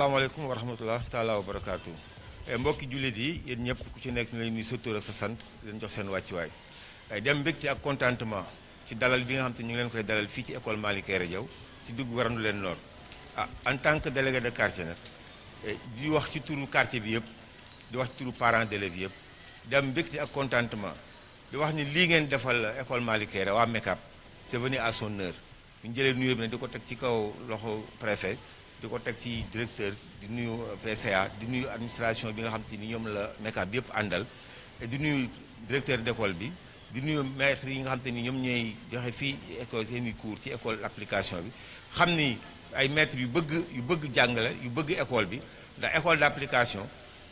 asalaamaaleykum wa rahmatulah taalaa wa barakaatu mbokki jullit yi yéen ñëpp ku ci nekk ñu leen nuyu sa tur ak sa sant leen jox seen wàccuwaay dem mbégte ak contentement ci dalal bi nga xam te ñu ngi leen koy dalal fii ci école Malick Kairé Diaw ci dugg Warandu leen Nord en tant que délégué de quartier nag di wax ci turu quartier bi yëpp di wax ci turu parents d'élèves yëpp dem mbégte ak contentement di wax ni lii ngeen defal école Malick Kairé waa MECAP c'est venu à son heure bu ñu jëlee nuyoo bi nag di ko teg ci kaw loxo préfet di ko teg ci directeur di nuyu PCA di nuyu administration bi nga xam te ni ñoom la MECAP bi yëpp àndal di nuyu directeur d'école bi di nuyu maître yi nga xam te ni ñoom ñooy joxe fii école seeni cours ci école application bi xam ni ay maîtres yu bëgg jàngale yu bëgg école bi ndax école d'application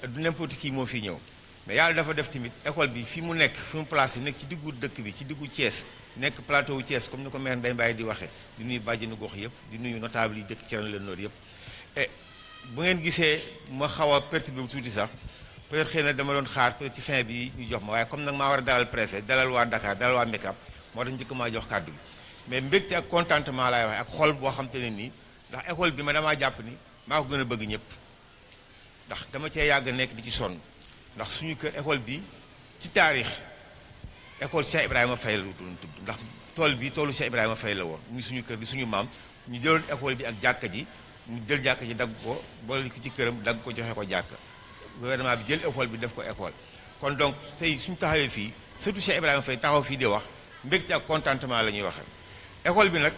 du n'importe qui moo fi ñëw mais yàlla dafa def tamit école bi fi mu nekk fi mu placé nekk ci diggu dëkk bi ci diggu Thiès nekk plateau wu Thiès comme ni ko maire Ndeye Mbaye di waxee di nuyu bàjjenu gox yëpp di nuyu notable yi dëkk ci Warandu leen Nord yëpp et bu ngeen gisee ma xaw a perturbé bu tuuti sax peut-être xëy na dama doon xaar peut-être ci fin bi ñu jox ma waaye comme nag maa war a dalal préfet dalal waa Dakar dalal waa MECAP moo tax njëkk maa jox kàddu gi mais mbégte ak contentement laay waxee ak xol boo xam te ne nii ndax école bi ma damaa jàpp ni maa ko gën a bëgg ñëpp ndax dama cee yàgg nekk di ci sonn ndax suñu kër école bi ci taarix école Cheikh Ibrahima Faye la doon tudd ndax tool bi toolu Cheikh Ibrahima Faye la woon muy suñu kër di suñu maam ñu jëloon école bi ak jàkka ji ñu jël jàkka ji dagg ko boole ko ci këram dagg ko joxe ko jàkka gouvernement bi jël école bi def ko école kon donc tey suñu taxawee fii surtout Cheikh Ibrahima Faye taxaw fii di wax mbégte ak contentement la ñuy waxee école bi nag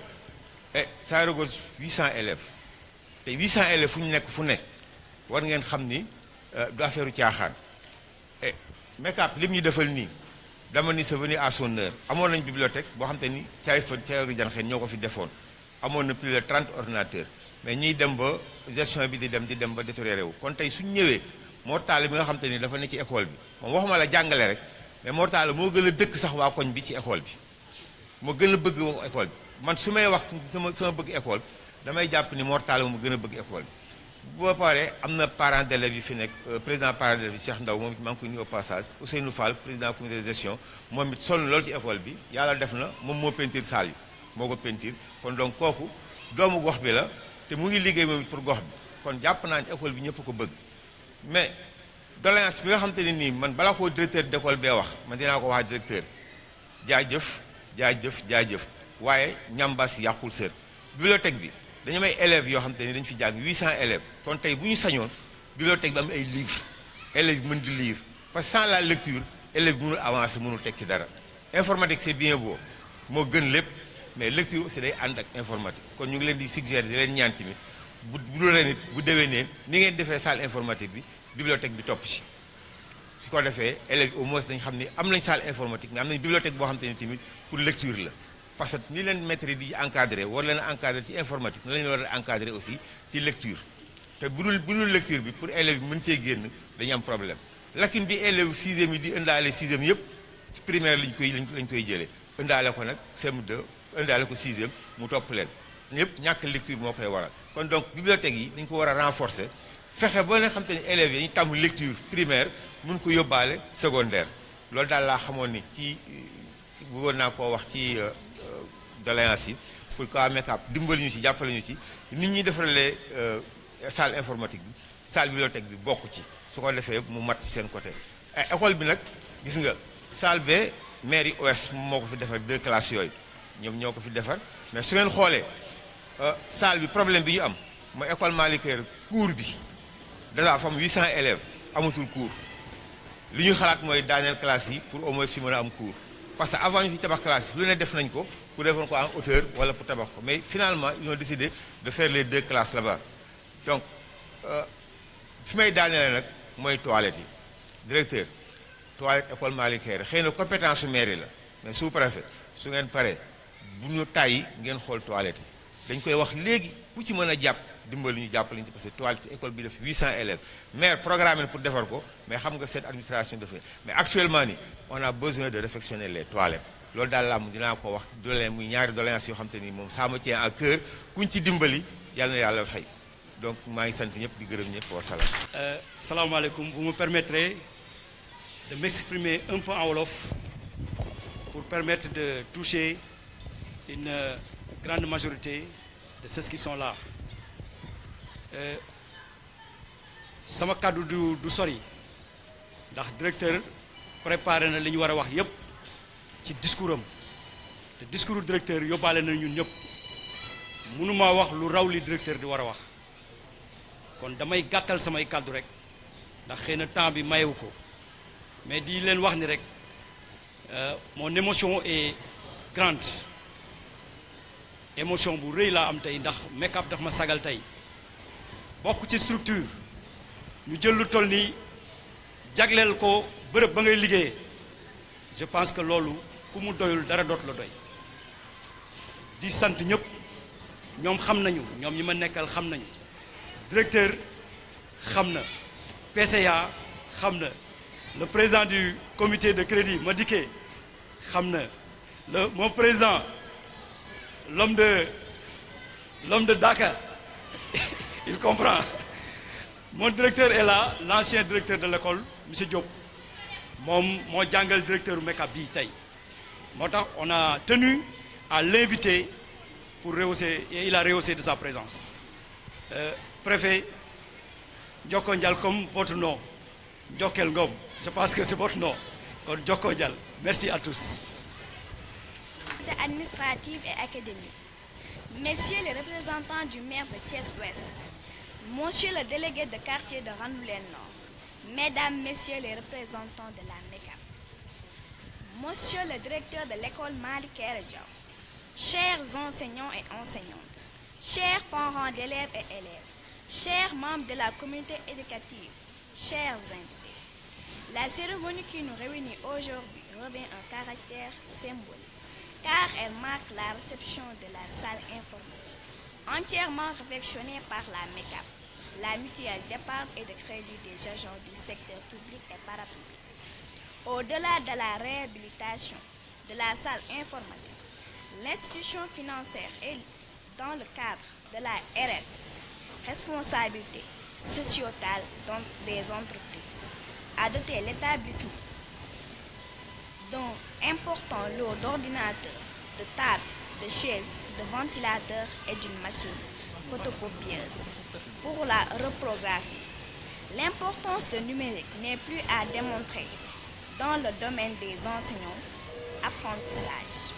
ça regorge 800 élèves te 800 élèves fu ñu nekk fu ne war ngeen xam ni du affaire caaxaan et MECAP lim ñu defal nii dama ni c'est venu à son heure amoon nañ bibliothèque boo xam te ni caay fa caaru janxeen ñoo ko fi defoon amoon na plus de 30 ordinateurs mais ñuy dem ba gestion bi di dem ba détérioré wu kon tey suñu ñëwee mortale bi nga xam te ni dafa ne ci école bi moom waxuma la jàngale rek mais mortale moo gën a dëkk sax waa koñ bi ci école bi moo gën a bëgg école bi man su may wax sama bëgg école damay jàpp ni mortale moo gën a bëgg école bi boo paree am na parents d'élèves yi fi nekk président parents d'élèves yi Cheikh Ndaw moom it maa ngi koy nuyu au passage Ousseynou Fall président comité de gestion moom it sonn loolu ci école bi yàlla def na moom moo peinture salle yi moo ko peinture kon donc kooku doomu gox bi la te mu ngi liggéey moom it pour gox bi kon jàpp naa ne école bi ñëpp ko bëgg mais doléance bi nga xam te ne nii man balaa koo directeur d'école bee wax man dinaa ko wax directeur jaajëf waaye ñambaas yàqul sër bibliothèque bi dañu may élèves yoo xam te ni dañu fi jàng 800 élèves kon tey bu ñu sañoon bibliothèque bi am ay livres élèves yi mën di lire parce que sans la lecture élèves bi mënul avancer mënul tekki dara informatique c'est bien beau moo gën lépp mais lecture aussi day ànd ak informatique kon ñu ngi leen di suggérer di leen ñaan tamit bu dul ren it bu déwénee ni ngeen defee salle informatique bi bibliothèque bi topp ci su ko defee élèves au moins dañ xam ni am nañ salle informatique mais am nañ bibliothèque boo xam te ni tamit pour lecture la parce que ni leen maître di encadré war leen encadré ci informatique na la ñu war a encadré aussi ci lecture te bu dul lecture bi pour élèves yi mën cee génn dañu am problème lacune bi élèves sixième yi di indaale sixième yëpp ci primaire lañ koy jëlee indaale ko nag CM2 indaale ko sixième mu topp leen ñëpp ñàkk lecture moo koy waral kon donc bibliothèque yi dañ ko war a renforcer fexe ba nga xam te ne élèves yi ñu tàmm lecture primaire mun ko yóbbaale secondaire loolu daal laa xamoon ni ci bëggoon naa koo wax ci doléance yi pour que MECAP dimbali ñu ci jàppale ñu ci nit ñi defaralee salle informatique bi salle bibliothèque bi bokk ci su ko defee mu mat ci seen côté école bi nag gis nga salle bee maire yi OS moo ko fi defar 2 classes yooyu ñoom ñoo ko fi defar mais su ngeen xoolee salle bi problème bi ñu am mooy école Malick Kairé cours bi déjà fam 800 élèves amatul cours li ñu xalaat mooy daaneel classe yi pour au moins fi mën a am cours parce que avant ñu fi tabax classe yi lu ne def nañ ko pour defoon ko en hauteur wala pour tabax ko mais finalement ils ont décidé de faire les 2 classes là-bas donc fi may daaneele nag mooy toilettes yi directeur toilette école Malick Kairé xëy na compétence su mairie la mais sous-préfet su ngeen paree bu ñu tàyyi ngeen xool toilettes yi dañ koy wax léegi ku ci mën a jàpp dimbali ñu jàppale ñu ci parce que toilette école bi def 800 élèves maire programme pour defar ko mais xam nga cette administration de fait mais actuellement ni on a besoin de réfectionner les toilettes loolu daal laa mu dinaa ko wax doléance muy ñaari doléance yoo xam te ni moom ça me tient à cœur kuñ ci dimbali yàlla na yàlla fay donc maa ngi sant ñëpp di gërëm ñëpp wa salaam. salaamaaleykum, vous me permettrez de m'exprimer un peu en wolof pour permettre de toucher une grande majorité de ceux qui sont là. sama kàddu du sori ndax directeur préparé na li ñu war a wax yépp ci discours am te discours directeur yóbbaale na ñun ñëpp mënuma wax lu raw li directeur di war a wax kon damay gàttal samay kàddu rek ndax xëy na temps bi mayewu ko mais di leen wax ni rek mon émotion est grande émotion bu rëy laa am tey ndax Make-Up daf ma sagal tey bokk ci structure ñu jël lu toll nii jagleel ko bërëb ba ngay liggéeyee je pense que loolu ku mu doyul dara dootu la doy di sant ñëpp ñoom xam nañu ñoom ñi ma nekkal xam nañu directeur xam na PCA xam na le président du comité de crédit Madické xam na mon président l'homme de Dakar il comprend mon directeur est là l'ancien directeur de l'école monsieur Diop moom moo jàngal directeur u Make-Up bi tey moo tax on a tenu à l'inviter pour rehausser et il a rehaussé de sa présence préfet Jokko Njal comme votre nom Jokkel Ngom je pense que c'est votre nom kon Jokko Njal merci à tous. Administrative et académique, messieurs les représentants du maire de Thiès-Ouest, monsieur le délégué de quartier de Randoulène-Nord, mesdames, messieurs les représentants de la Make-Up, monsieur le directeur de l'école Malick Kairé Diaw, chers enseignants et enseignantes, chers parents d'élèves et élèves, chers membres de la communauté éducative, chers invités, la cérémonie qui nous réunit aujourd'hui revêt un caractère symbolique car elle marque la réception de la salle informatique, entièrement réfectionnée par la Make-Up, la mutuelle d'épargne et de crédit des agents du secteur public et parapublic. Au-delà de la réhabilitation de la salle informatique, l'institution financière est dans le cadre de la RS, responsabilité sociétale des entreprises, a doté l'établissement d'un important lot d'ordinateurs, de tables, de chaises, de ventilateurs et d'une machine photocopieuse pour la reprographie. L'importance du numérique n'est plus à démontrer dans le domaine des enseignants, apprentissage.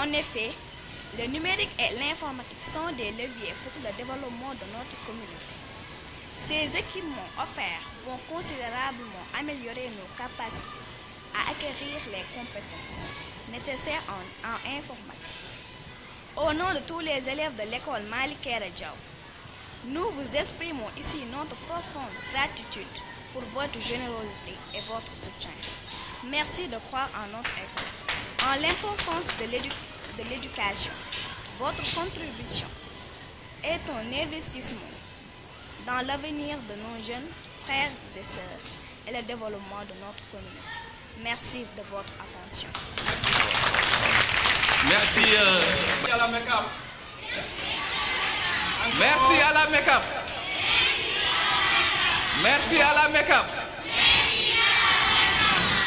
En effet, le numérique et l'informatique sont des leviers pour le développement de notre communauté. Ces équipements offerts vont considérablement améliorer nos capacités à acquérir les compétences nécessaires en informatique. Au nom de tous les élèves de l'école Malick Kairé Diaw, nous vous exprimons ici notre profonde gratitude pour votre générosité et votre soutien. Merci de croire en notre école, en l'importance de l'éducation. Votre contribution est un investissement dans l'avenir de nos jeunes frères et sœurs et le développement de notre communauté. Merci de votre attention. Merci à la Make-Up. Merci à la Make-Up. Merci à la Make-Up.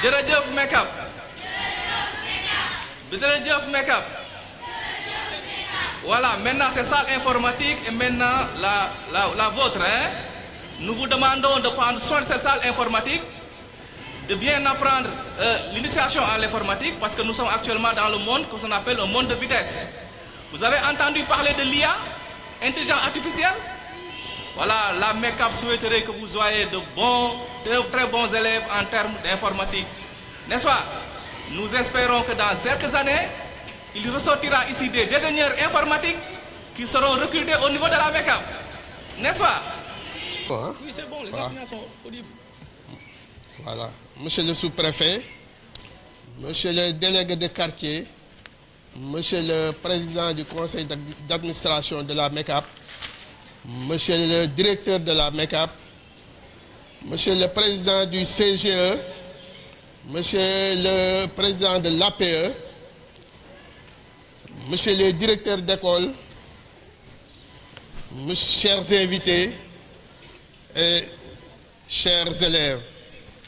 Jërëjëf Make-Up. Jërëjëf Make-Up. Voilà, maintenant c'est salle informatique et maintenant la vôtre. Hein? Nous vous demandons de prendre soin de cette salle informatique, de bien apprendre l'initiation à l'informatique parce que nous sommes actuellement dans le monde qu'on appelle un monde de vitesse. Vous avez entendu parler de l'IA, intelligence artificielle? Voilà, la Make-Up souhaiterait que vous soyez de très bons élèves en termes d'informatique. N'est-ce pas? Nous espérons que dans quelques années, il ressortira ici des ingénieurs informatiques qui seront recrutés au niveau de la Make-Up. N'est-ce pas? Oui, c'est bon, les enseignants sont audibles. Voilà. Monsieur le sous-préfet, monsieur le délégué de quartier, monsieur le président du conseil d'administration de la Make-Up, monsieur le directeur de la Make-Up, monsieur le président du CGE, monsieur le président de l'APE, monsieur le directeur d'école, chers invités et chers élèves,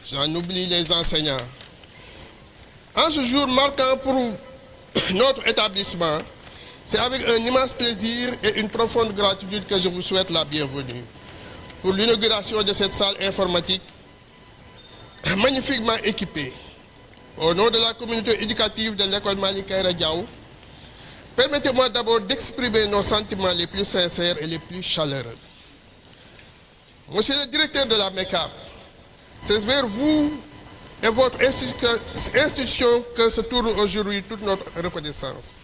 j'en oublie les enseignants. En ce jour marquant pour notre établissement, C'est avec un immense plaisir et une profonde gratitude que je vous souhaite la bienvenue pour l'inauguration de cette salle informatique magnifiquement équipée. Au nom de la communauté éducative de l'école Malick Kaïré Diaw, permettez-moi d'abord d'exprimer nos sentiments les plus sincères et les plus chaleureux. Monsieur le directeur de la MECAP, c'est vers vous et votre institution que se tourne aujourd'hui toute notre reconnaissance.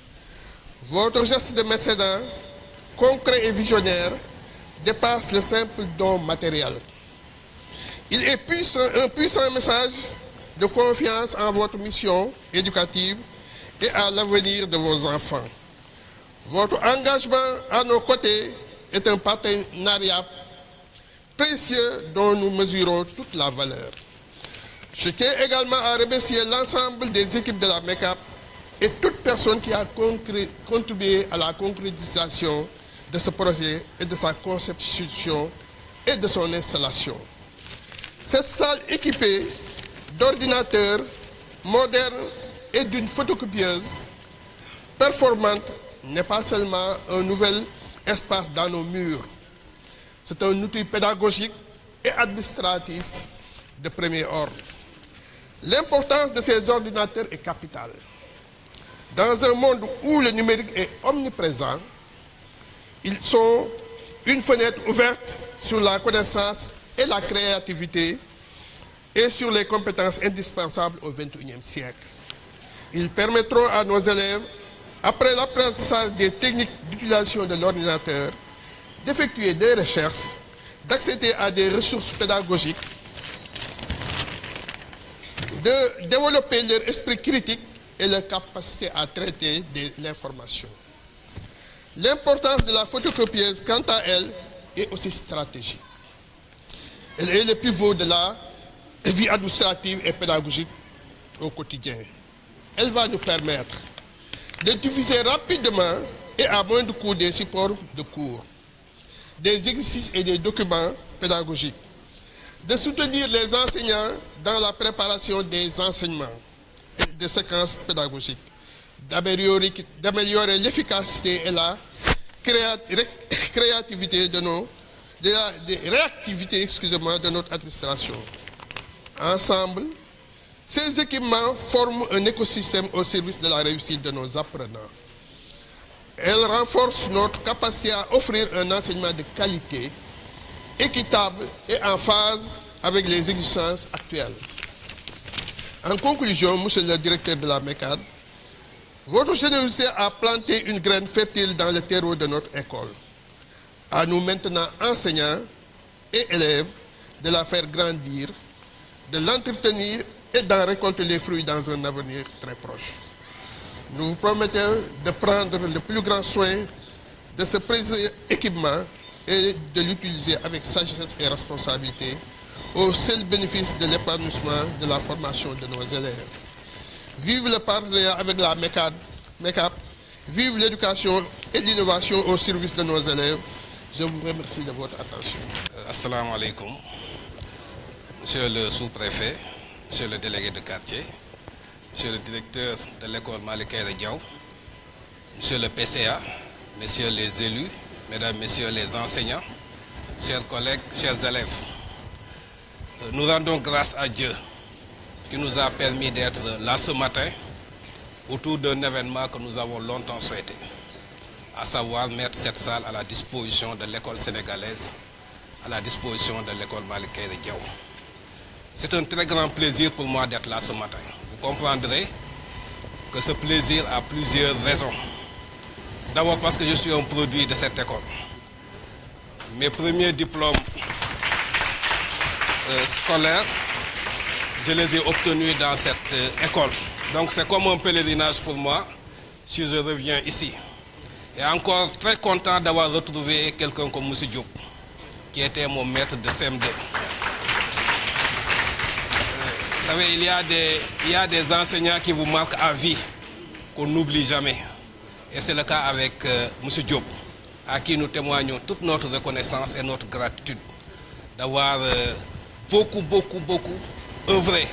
Votre geste de mécénat, concret et visionnaire, dépasse le simple don matériel. Il est un puissant message de confiance en votre mission éducative et à l'avenir de vos enfants. Votre engagement à nos côtés est un partenariat précieux dont nous mesurons toute la valeur. Je tiens également à remercier l'ensemble des équipes de la MECAP et toute personne qui a contribué à la concrétisation de ce projet et de sa conception et de son installation. Cette salle équipée d'ordinateurs modernes et d'une photocopieuse performante n'est pas seulement un nouvel espace dans nos murs. C'est un outil pédagogique et administratif de premier ordre. L'importance de ces ordinateurs est capitale. Dans un monde où le numérique est omniprésent, ils sont une fenêtre ouverte sur la connaissance et la créativité et sur les compétences indispensables au XXIe siècle. Ils permettront à nos élèves, après l'apprentissage des techniques d'utilisation de l'ordinateur, d'effectuer des recherches, d'accéder à des ressources pédagogiques, de développer leur esprit critique et leur capacité à traiter de l'information. L'importance de la photocopieuse, quant à elle, est aussi stratégique. Elle est le pivot de la vie administrative et pédagogique au quotidien. Elle va nous permettre de diffuser rapidement et à moindre coût des supports de cours, des exercices et des documents pédagogiques, de soutenir les enseignants dans la préparation des enseignements et des séquences pédagogiques, d'améliorer l'efficacité et la créativité de réactivité de notre administration. Ensemble, ces équipements forment un écosystème au service de la réussite de nos apprenants. Elles renforcent notre capacité à offrir un enseignement de qualité, équitable et en phase avec les exigences actuelles. En conclusion, monsieur le directeur de la MECAD, votre générosité a planté une graine fertile dans le terreau de notre école. À nous maintenant, enseignants et élèves, de la faire grandir, de l'entretenir et d'en récolter les fruits dans un avenir très proche. Nous vous promettons de prendre le plus grand soin de ce précieux équipement et de l'utiliser avec sagesse et responsabilité au seul bénéfice de l'épanouissement de la formation de nos élèves. Vive le partenariat avec la MECAP, vive l'éducation et l'innovation au service de nos élèves. Je vous remercie de votre attention. Assalamu alaikum, monsieur le sous-préfet, monsieur le délégué de quartier, monsieur le directeur de l'école Malick Kaïré Diaw, monsieur le PCA, messieurs les élus, mesdames, messieurs les enseignants, chers collègues, chers élèves. Nous rendons grâce à Dieu qui nous a permis d'être là ce matin autour d'un événement que nous avons longtemps souhaité, à savoir mettre cette salle à la disposition de l'école sénégalaise, à la disposition de l'école Malick Kaïré Diaw. C'est un très grand plaisir pour moi d'être là ce matin. Vous comprendrez que ce plaisir a plusieurs raisons. D'abord parce que je suis un produit de cette école. Mes premiers diplômes scolaires, je les ai obtenus dans cette école. Donc c'est comme un pèlerinage pour moi si je reviens ici. Et encore très content d'avoir retrouvé quelqu'un comme M. Diop, qui était mon maître de CM2. Vous savez, il y a des enseignants qui vous marquent à vie, qu'on n'oublie jamais. Et c'est le cas avec M. Diop, à qui nous témoignons toute notre reconnaissance et notre gratitude d'avoir beaucoup œuvré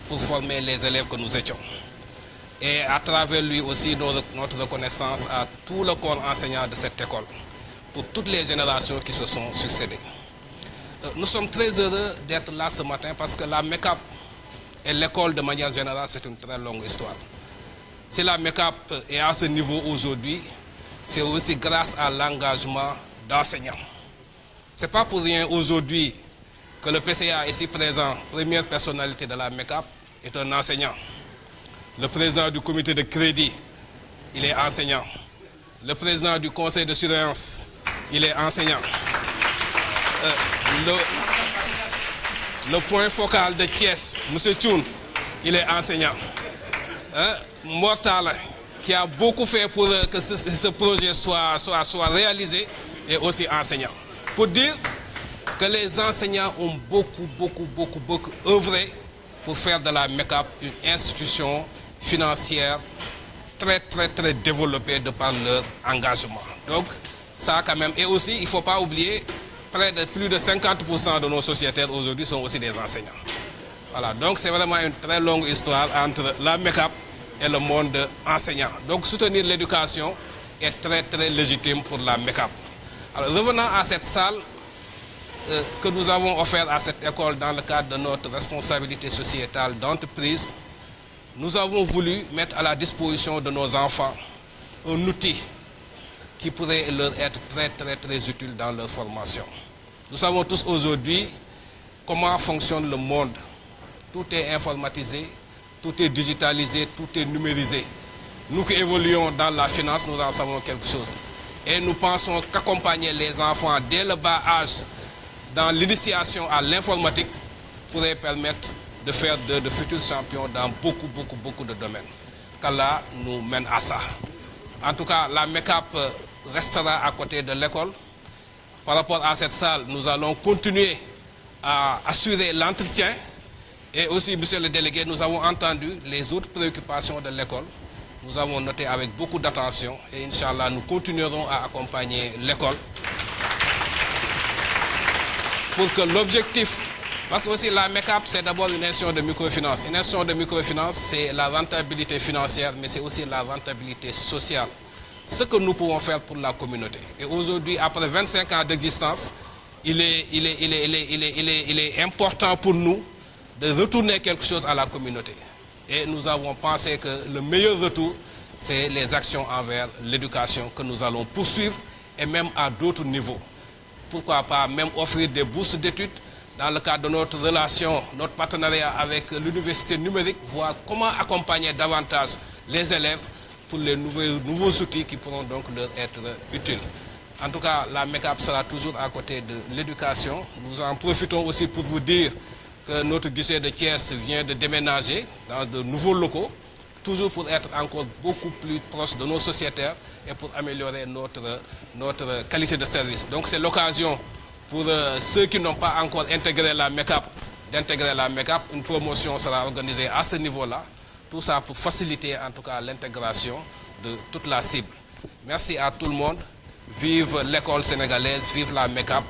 pour former les élèves que nous étions. et à travers lui aussi notre reconnaissance à tout le corps enseignant de cette école, pour toutes les générations qui se sont succédées. Nous sommes très heureux d'être là ce matin parce que la MECAP et l'école de manière générale, c'est une très longue histoire. Si la MECAP est à ce niveau aujourd'hui, c'est aussi grâce à l'engagement d'enseignants. Ce n'est pas pour rien aujourd'hui que le PCA ici présent, première personnalité de la MECAP, est un enseignant. Le président du comité de crédit, il est enseignant. Le président du conseil de surveillance, il est enseignant. Le point focal de Thiès, M. Tchoun, il est enseignant. Mortal, qui a beaucoup fait pour que ce projet soit réalisé, est aussi enseignant. Pour dire que les enseignants ont beaucoup œuvré pour faire de la MECAP une institution financière très développée de par leur engagement. Donc, ça quand même. Et aussi, il ne faut pas oublier, plus de 50% de nos sociétaires aujourd'hui sont aussi des enseignants. Voilà, donc c'est vraiment une très longue histoire entre la MECAP et le monde enseignant. Donc soutenir l'éducation est très légitime pour la MECAP. Alors revenant à cette salle que nous avons offerte à cette école dans le cadre de notre responsabilité sociétale d'entreprise, nous avons voulu mettre à la disposition de nos enfants un outil qui pourrait leur être très utile dans leur formation. Nous savons tous aujourd'hui comment fonctionne le monde. Tout est informatisé, tout est digitalisé, tout est numérisé. Nous qui évoluons dans la finance, nous en savons quelque chose. Et nous pensons qu'accompagner les enfants dès le bas âge dans l'initiation à l'informatique pourrait permettre de faire de futurs champions dans beaucoup de domaines. Qu'Allah nous mène à ça. En tout cas, la MECAP restera à côté de l'école. Par rapport à cette salle, nous allons continuer à assurer l'entretien. Et aussi, monsieur le délégué, nous avons entendu les autres préoccupations de l'école. Nous avons noté avec beaucoup d'attention et Inch'Allah, nous continuerons à accompagner l'école pour que l'objectif, parce que aussi la MECAP, c'est d'abord une institution de microfinance. Une institution de microfinance, c'est la rentabilité financière, mais c'est aussi la rentabilité sociale. Ce que nous pouvons faire pour la communauté. Et aujourd'hui, après 25 ans d'existence, il est important pour nous de retourner quelque chose à la communauté. Et nous avons pensé que le meilleur retour, c'est les actions envers l'éducation que nous allons poursuivre et même à d'autres niveaux. Pourquoi pas même offrir des bourses d'études dans le cadre de notre relation, notre partenariat avec l'université numérique, voir comment accompagner davantage les élèves pour les nouveaux outils qui pourront donc leur être utiles. En tout cas, la MECAP sera toujours à côté de l'éducation. Nous en profitons aussi pour vous dire que notre guichet de Thiès vient de déménager dans de nouveaux locaux, toujours pour être encore beaucoup plus proche de nos sociétaires et pour améliorer notre qualité de service. Donc c'est l'occasion pour ceux qui n'ont pas encore intégré la MECAP, d'intégrer la MECAP. Une promotion sera organisée à ce niveau-là. Tout ça pour faciliter en tout cas l'intégration de toute la cible. Merci à tout le monde. Vive l'école sénégalaise, vive la MECAP.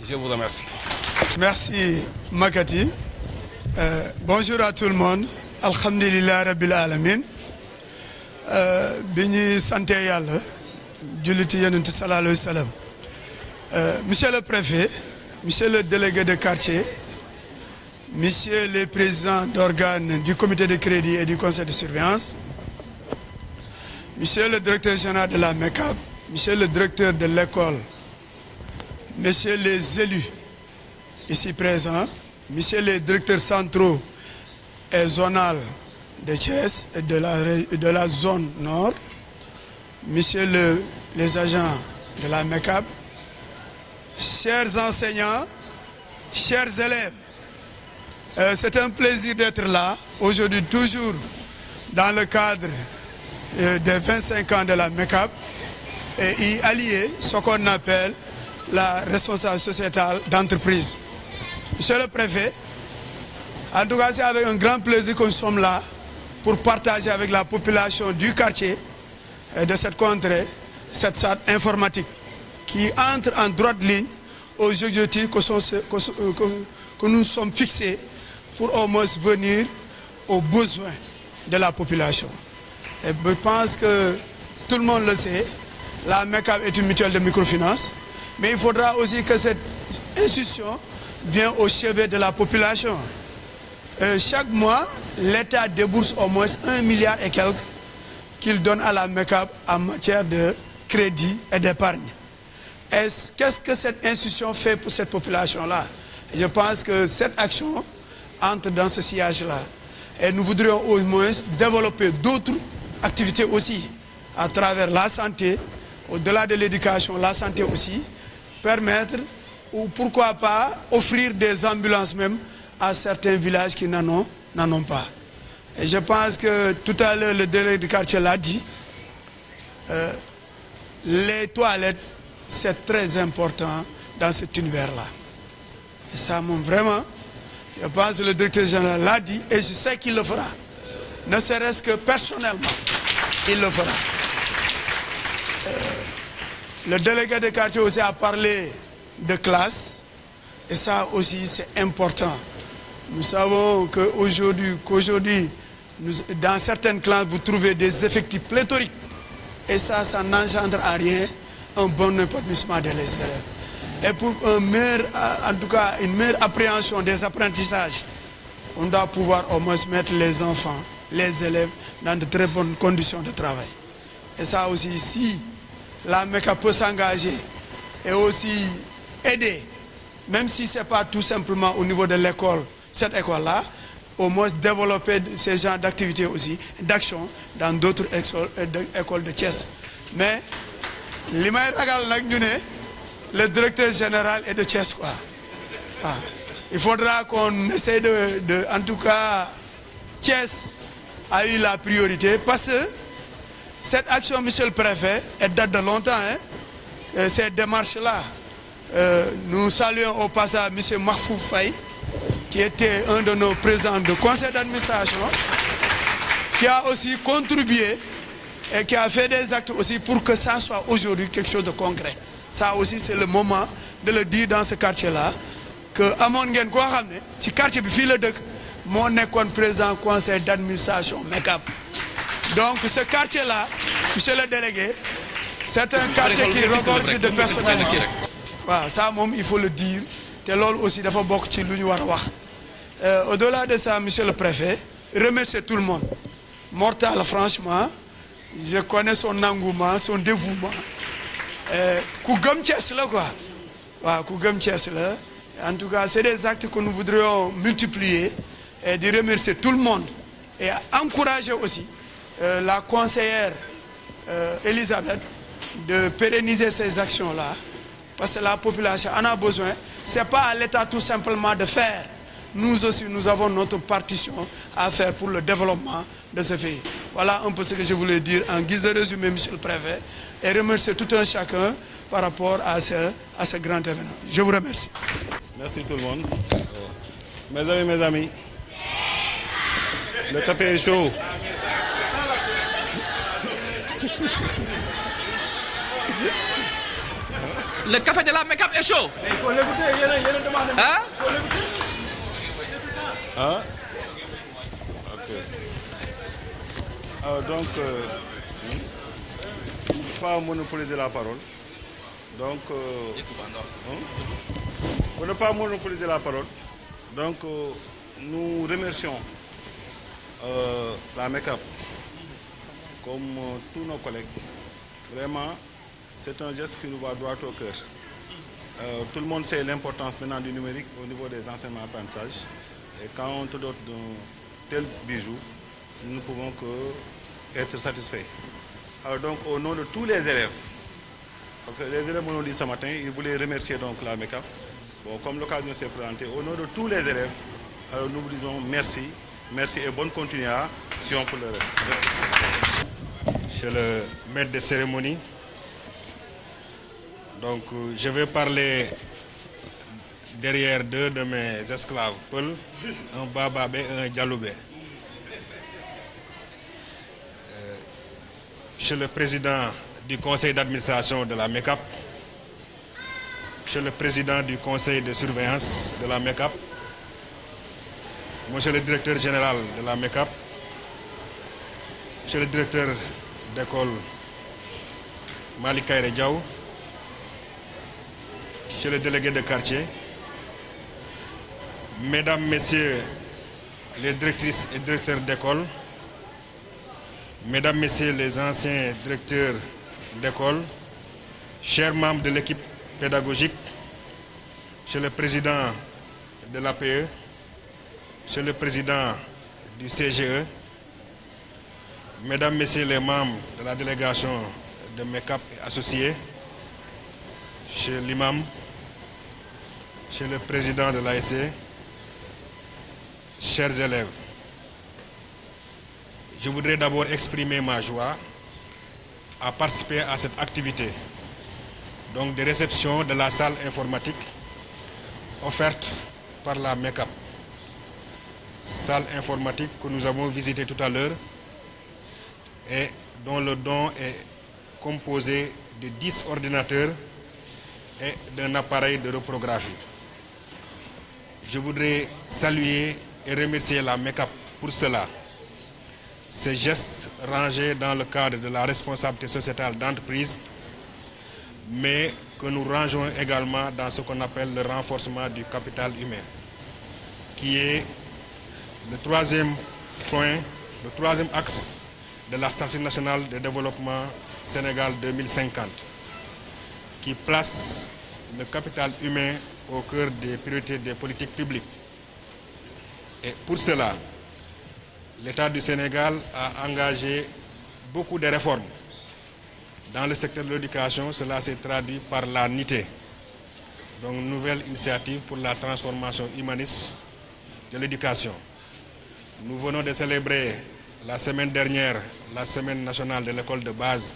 Je vous remercie. Merci Makati. Bonjour à tout le monde. Alhamdulillah Rabbil Alamin. Bini Santé Yalla. Juliti Yonent Sallallahu Alayhi wa Sallam. Monsieur le préfet, monsieur le délégué de quartier, monsieur le président d'organes du comité de crédit et du conseil de surveillance, monsieur le directeur général de la MECAP, monsieur le directeur de l'école, messieurs les élus ici présents, messieurs les directeurs centraux et zonaux de Thiès et de la zone nord, messieurs les agents de la MECAP, chers enseignants, chers élèves, c'est un plaisir d'être là, aujourd'hui toujours dans le cadre des 25 ans de la MECAP et y allier ce qu'on appelle la responsabilité sociétale d'entreprise. Monsieur le préfet, en tout cas c'est avec un grand plaisir que nous sommes là pour partager avec la population du quartier et de cette contrée, cette salle informatique qui entre en droite ligne aux objectifs que nous sommes fixés pour au moins venir aux besoins de la population. Et je pense que tout le monde le sait, la MECAP est une mutuelle de microfinance, mais il faudra aussi que cette institution vienne au chevet de la population. Chaque mois, l'État débourse au moins 1 milliard et quelques qu'il donne à la MECAP en matière de crédit et d'épargne. Qu'est-ce que cette institution fait pour cette population-là? Je pense que cette action entre dans ce sillage-là. Et nous voudrions au moins développer d'autres activités aussi, à travers la santé, au-delà de l'éducation, la santé aussi, permettre, ou pourquoi pas, offrir des ambulances même à certains villages qui n'en ont pas. Et je pense que tout à l'heure, le délégué du quartier l'a dit, les toilettes, c'est très important dans cet univers-là. Et ça, vraiment, je pense que le directeur général l'a dit et je sais qu'il le fera. Ne serait-ce que personnellement, il le fera. Le délégué de quartier aussi a parlé de classe et ça aussi c'est important. Nous savons qu'aujourd'hui, dans certaines classes, vous trouvez des effectifs pléthoriques et ça n'engendre à rien un bon épanouissement des élèves. Et pour une meilleure appréhension des apprentissages, on doit pouvoir au moins mettre les enfants, les élèves dans de très bonnes conditions de travail. Et ça aussi, si la MECAP peut s'engager et aussi aider, même si ce n'est pas tout simplement au niveau de l'école, cette école-là, au moins développer ces genres d'activités aussi, d'actions dans d'autres écoles de Thiès. Mais, le directeur général est de Thiès, quoi. Ah. Il faudra qu'on essaie en tout cas, Thiès a eu la priorité parce que cette action, monsieur le préfet, elle date de longtemps. Cette démarche-là, nous saluons au passage monsieur Mahfouz Faye, qui était un de nos présidents de conseil d'administration, qui a aussi contribué et qui a fait des actes aussi pour que ça soit aujourd'hui quelque chose de concret. Ça aussi, c'est le moment de le dire dans ce quartier-là, que Amon Ngen ko xamné ci quartier bi fi la deuk mo nekkoon président conseil d'administration MECAP. Donc ce quartier-là, monsieur le délégué, c'est un quartier qui regorge de personnalité. Voilà, ça il faut le dire. Et l'autre aussi dafa bok ci luñu wara wax. Au-delà de ça, monsieur le préfet, remercier tout le monde. Mortal, franchement, je connais son engouement, son dévouement. Kougam Thiès là quoi. Voilà, Kougam Thiès là. En tout cas, c'est des actes que nous voudrions multiplier et de remercier tout le monde et encourager aussi la conseillère Elisabeth de pérenniser ces actions-là parce que la population en a besoin. Ce n'est pas à l'État tout simplement de faire. Nous aussi, nous avons notre partition à faire pour le développement de ce pays. Voilà un peu ce que je voulais dire en guise de résumé, monsieur le préfet, et remercier tout un chacun par rapport à ce grand événement. Je vous remercie. Merci tout le monde. Mes amis, le café est chaud. Le café de la MECAP est chaud. Il faut l'écouter, Hein? Hein? Ok. Donc, pas monopoliser la parole. Donc, pour ne pas monopoliser la parole, donc nous remercions la MECAP comme tous nos collègues. Vraiment, c'est un geste qui nous va droit au cœur. Tout le monde sait l'importance maintenant du numérique au niveau des enseignements apprentissages. Et quand on te dote d'un tel bijou, nous ne pouvons qu'être satisfaits. Alors donc, au nom de tous les élèves, parce que les élèves m'ont dit ce matin, ils voulaient remercier donc la MECAP. Bon, comme l'occasion s'est présentée, au nom de tous les élèves, alors nous vous disons merci, merci et bonne continuation pour le reste. Monsieur le maître de cérémonie, donc je vais parler derrière deux de mes esclaves, Paul, un Bababé et un Dialoubé. Monsieur le président du conseil d'administration de la MECAP, Monsieur le président du conseil de surveillance de la MECAP, Monsieur le directeur général de la MECAP, Monsieur le directeur d'école Malick Kairé Diaw, Monsieur le délégué de quartier, Mesdames, Messieurs les directrices et directeurs d'école, Mesdames, Messieurs les anciens directeurs d'école, chers membres de l'équipe pédagogique, Monsieur le président de l'APE, Monsieur le président du CGE, Mesdames, Messieurs les membres de la délégation de MECAP et associés, Monsieur l'imam, Monsieur le président de l'ASC, chers élèves, je voudrais d'abord exprimer ma joie à participer à cette activité, donc de réception de la salle informatique offerte par la MECAP. Salle informatique que nous avons visitée tout à l'heure et dont le don est composé de 10 ordinateurs et d'un appareil de reprographie. Je voudrais saluer et remercier la MECAP pour cela. Ces gestes rangés dans le cadre de la responsabilité sociétale d'entreprise, mais que nous rangeons également dans ce qu'on appelle le renforcement du capital humain, qui est le troisième point, le troisième axe de la stratégie nationale de développement Sénégal 2050, qui place le capital humain au cœur des priorités des politiques publiques. Et pour cela, l'État du Sénégal a engagé beaucoup de réformes. Dans le secteur de l'éducation, cela s'est traduit par la NITE, donc une nouvelle initiative pour la transformation humaniste de l'éducation. Nous venons de célébrer la semaine dernière la Semaine nationale de l'école de base,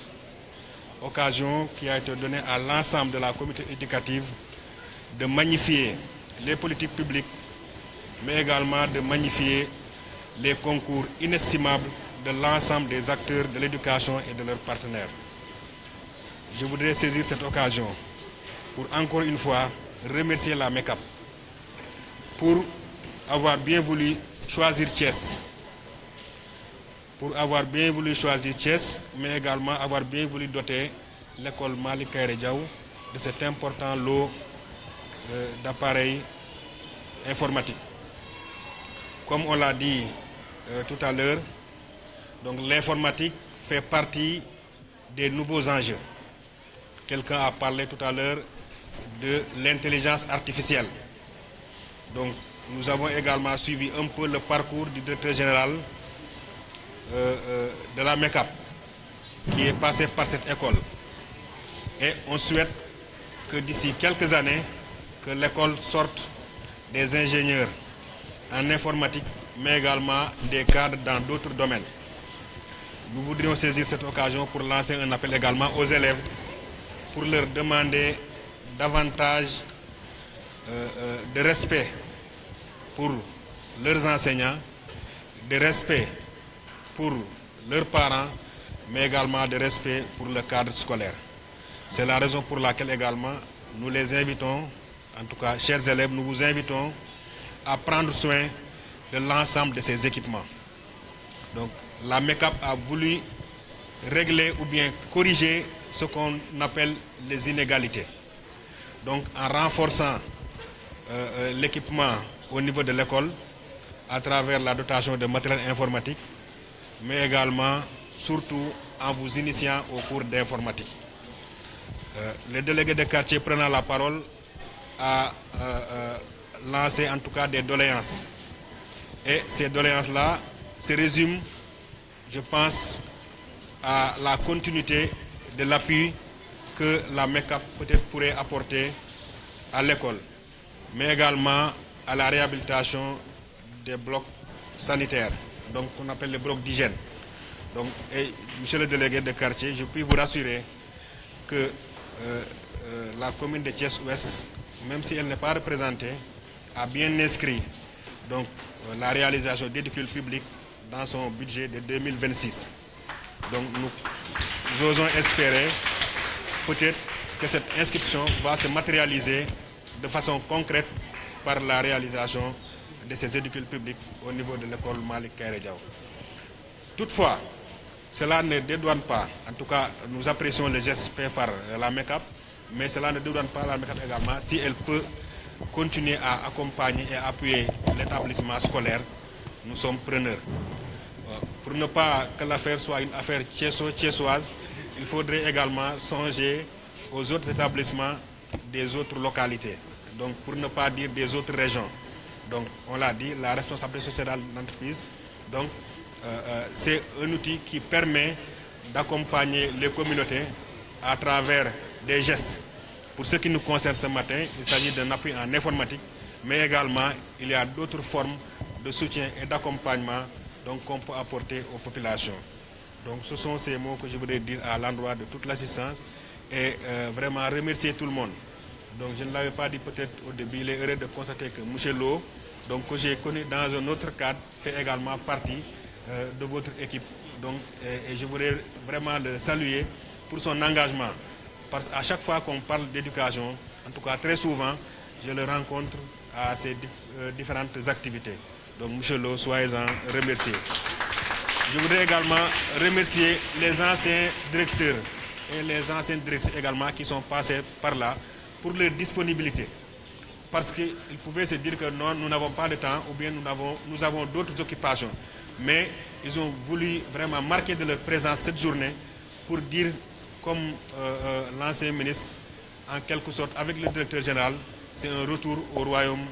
occasion qui a été donnée à l'ensemble de la communauté éducative de magnifier les politiques publiques, mais également de magnifier les concours inestimables de l'ensemble des acteurs de l'éducation et de leurs partenaires. Je voudrais saisir cette occasion pour encore une fois remercier la MECAP pour avoir bien voulu choisir Thiès, mais également avoir bien voulu doter l'école Malick Kairé Diaw de cet important lot d'appareils informatiques. Comme on l'a dit tout à l'heure, donc l'informatique fait partie des nouveaux enjeux. Quelqu'un a parlé tout à l'heure de l'intelligence artificielle. Donc nous avons également suivi un peu le parcours du directeur général de la MECAP, qui est passé par cette école. Et on souhaite que d'ici quelques années, que l'école sorte des ingénieurs en informatique, mais également des cadres dans d'autres domaines. Nous voudrions saisir cette occasion pour lancer un appel également aux élèves, pour leur demander davantage de respect pour leurs enseignants, de respect pour leurs parents, mais également de respect pour le cadre scolaire. C'est la raison pour laquelle également nous les invitons, en tout cas chers élèves, nous vous invitons à prendre soin de l'ensemble de ces équipements. Donc la MECAP a voulu régler ou bien corriger ce qu'on appelle les inégalités. Donc en renforçant l'équipement au niveau de l'école à travers la dotation de matériel informatique, mais également, surtout, en vous initiant au cours d'informatique. Les délégués de quartier prenant la parole a lancé en tout cas des doléances. Et ces doléances-là se résument, je pense, à la continuité de l'appui que la MECAP peut-être pourrait apporter à l'école, mais également à la réhabilitation des blocs sanitaires, donc qu'on appelle les blocs d'hygiène. Donc, monsieur le délégué de quartier, je puis vous rassurer que la commune de Thiès-Ouest, même si elle n'est pas représentée, a bien inscrit donc, la réalisation d'édifices publics dans son budget de 2026. Donc nous osons espérer peut-être que cette inscription va se matérialiser de façon concrète par la réalisation de ces édifices publics au niveau de l'école Malick Kairé Diaw. Toutefois, cela ne dédouane pas, en tout cas nous apprécions le geste fait par la MECAP, mais cela ne dédouane pas la MECAP également si elle peut continuer à accompagner et appuyer l'établissement scolaire. Nous sommes preneurs. Pour ne pas que l'affaire soit une affaire thiessoise, il faudrait également songer aux autres établissements des autres localités, donc pour ne pas dire des autres régions. Donc on l'a dit, la responsabilité sociale de l'entreprise, donc c'est un outil qui permet d'accompagner les communautés à travers des gestes. Pour ce qui nous concerne ce matin, il s'agit d'un appui en informatique, mais également il y a d'autres formes de soutien et d'accompagnement qu'on peut apporter aux populations. Donc ce sont ces mots que je voudrais dire à l'endroit de toute l'assistance et vraiment remercier tout le monde. Donc je ne l'avais pas dit peut-être au début, il est heureux de constater que M. Lo, donc, que j'ai connu dans un autre cadre, fait également partie de votre équipe. Donc, et je voudrais vraiment le saluer pour son engagement. Parce qu'à chaque fois qu'on parle d'éducation, en tout cas très souvent, je le rencontre à ces différentes activités. Donc M. Lo, soyez-en remercié. Je voudrais également remercier les anciens directeurs et les anciennes directrices également qui sont passés par là pour leur disponibilité. Parce qu'ils pouvaient se dire que non, nous n'avons pas de temps ou bien nous avons d'autres occupations. Mais ils ont voulu vraiment marquer de leur présence cette journée pour dire, comme l'ancien ministre, en quelque sorte, avec le directeur général, c'est un retour au royaume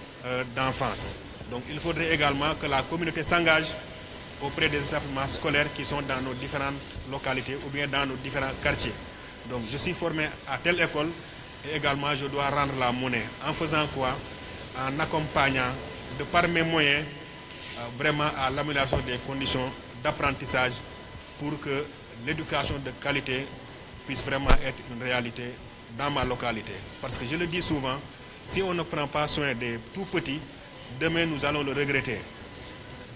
d'enfance. Donc il faudrait également que la communauté s'engage auprès des établissements scolaires qui sont dans nos différentes localités ou bien dans nos différents quartiers. Donc je suis formé à telle école et également je dois rendre la monnaie. En faisant quoi? En accompagnant de par mes moyens vraiment à l'amélioration des conditions d'apprentissage pour que l'éducation de qualité puisse vraiment être une réalité dans ma localité. Parce que je le dis souvent, si on ne prend pas soin des tout petits, demain nous allons le regretter.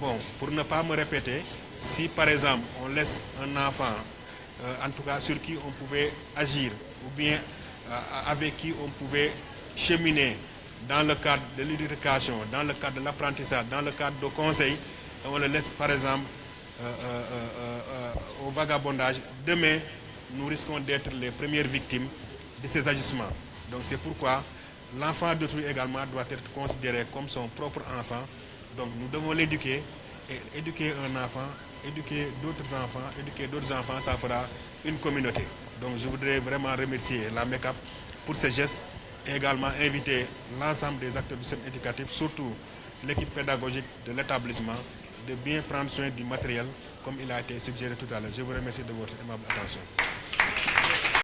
Bon, pour ne pas me répéter, si par exemple on laisse un enfant, en tout cas sur qui on pouvait agir, ou bien avec qui on pouvait cheminer dans le cadre de l'éducation, dans le cadre de l'apprentissage, dans le cadre de conseil, on le laisse par exemple au vagabondage, demain nous risquons d'être les premières victimes de ces agissements. Donc c'est pourquoi l'enfant d'autrui également doit être considéré comme son propre enfant. Donc nous devons l'éduquer, et éduquer un enfant, éduquer d'autres enfants, ça fera une communauté. Donc je voudrais vraiment remercier la MECAP pour ce geste et également inviter l'ensemble des acteurs du système éducatif, surtout l'équipe pédagogique de l'établissement, de bien prendre soin du matériel comme il a été suggéré tout à l'heure. Je vous remercie de votre aimable attention.